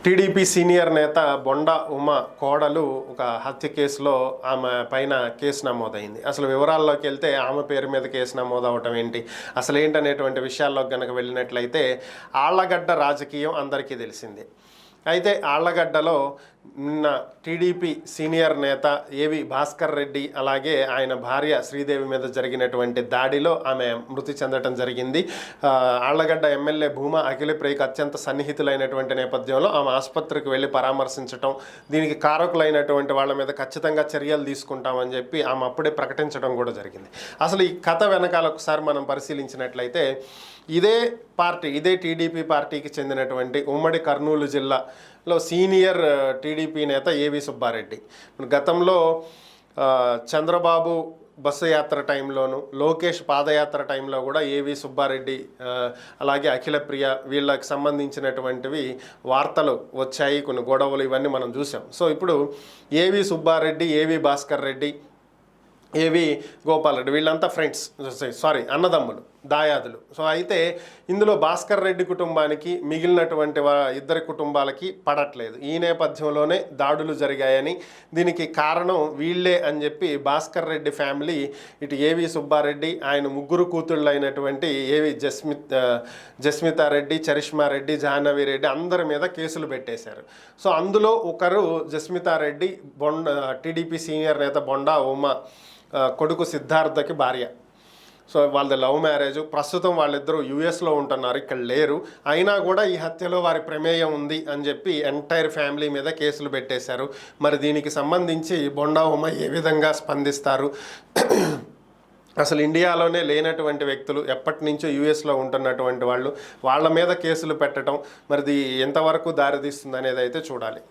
TDP senior నేత బొండా ఉమ కోడలు ఒక హత్య కేసులో ఆమె పైన కేసు నమోదైంది. అసలు వివరాల్లోకి వెళ్తే ఆమె పేరు మీద కేసు నమోదవటం ఏంటి, అసలు ఏంటనేటువంటి విషయాల్లోకి కనుక వెళ్ళినట్లయితే ఆళ్లగడ్డ రాజకీయం అందరికీ తెలిసిందే. అయితే ఆళ్లగడ్డలో నిన్న టీడీపీ సీనియర్ నేత ఏవి భాస్కర్ రెడ్డి అలాగే ఆయన భార్య శ్రీదేవి మీద జరిగినటువంటి దాడిలో ఆమె మృతి చెందడం జరిగింది. ఆళ్లగడ్డ ఎమ్మెల్యే భూమా అఖిలప్రియకు అత్యంత సన్నిహితులైనటువంటి నేపథ్యంలో ఆమె ఆసుపత్రికి వెళ్ళి పరామర్శించడం, దీనికి కారకులైనటువంటి వాళ్ళ మీద ఖచ్చితంగా చర్యలు తీసుకుంటామని చెప్పి ఆమె అప్పుడే ప్రకటించడం కూడా జరిగింది. అసలు ఈ కథ వెనకాల ఒకసారి మనం పరిశీలించినట్లయితే ఇదే టీడీపీ పార్టీకి చెందినటువంటి ఉమ్మడి కర్నూలు జిల్లాలో సీనియర్ టీడీపీ నేత ఏవి సుబ్బారెడ్డి గతంలో చంద్రబాబు బస్సు యాత్ర టైంలోను, లోకేష్ పాదయాత్ర టైంలో కూడా ఏవి సుబ్బారెడ్డి అలాగే అఖిలప్రియ వీళ్ళకి సంబంధించినటువంటివి వార్తలు వచ్చాయి, కొన్ని గొడవలు ఇవన్నీ మనం చూసాం. సో ఇప్పుడు ఏవి సుబ్బారెడ్డి, ఏవి భాస్కర్ రెడ్డి, ఏవి గోపాల్ రెడ్డి వీళ్ళంతా ఫ్రెండ్స్, అన్నదమ్ములు, దాయాదులు. సో అయితే ఇందులో భాస్కర్ రెడ్డి కుటుంబానికి మిగిలినటువంటి ఇద్దరి కుటుంబాలకి పడట్లేదు. ఈ నేపథ్యంలోనే దాడులు జరిగాయని, దీనికి కారణం వీళ్ళే అని చెప్పి భాస్కర్ రెడ్డి ఫ్యామిలీ ఇటు ఏవి సుబ్బారెడ్డి, ఆయన ముగ్గురు కూతుళ్ళు అయినటువంటి ఏవి జస్మితారెడ్డి, చరిష్మారెడ్డి, జాహ్నవి రెడ్డి అందరి మీద కేసులు పెట్టేశారు. సో అందులో ఒకరు జస్మితారెడ్డి టీడీపీ సీనియర్ నేత బొండా ఉమ కొడుకు సిద్ధార్థకి భార్య. సో వాళ్ళది లవ్ మ్యారేజ్. ప్రస్తుతం వాళ్ళిద్దరూ యుఎస్లో ఉంటున్నారు, ఇక్కడ లేరు. అయినా కూడా ఈ హత్యలో వారి ప్రమేయం ఉంది అని చెప్పి ఎంటైర్ ఫ్యామిలీ మీద కేసులు పెట్టేశారు. మరి దీనికి సంబంధించి బొండా ఉమ ఏ విధంగా స్పందిస్తారు? అసలు ఇండియాలోనే లేనటువంటి వ్యక్తులు, ఎప్పటి నుంచో యూఎస్లో ఉంటున్నటువంటి వాళ్ళ మీద కేసులు పెట్టడం, మరి ఎంతవరకు దారితీస్తుంది అనేది అయితే చూడాలి.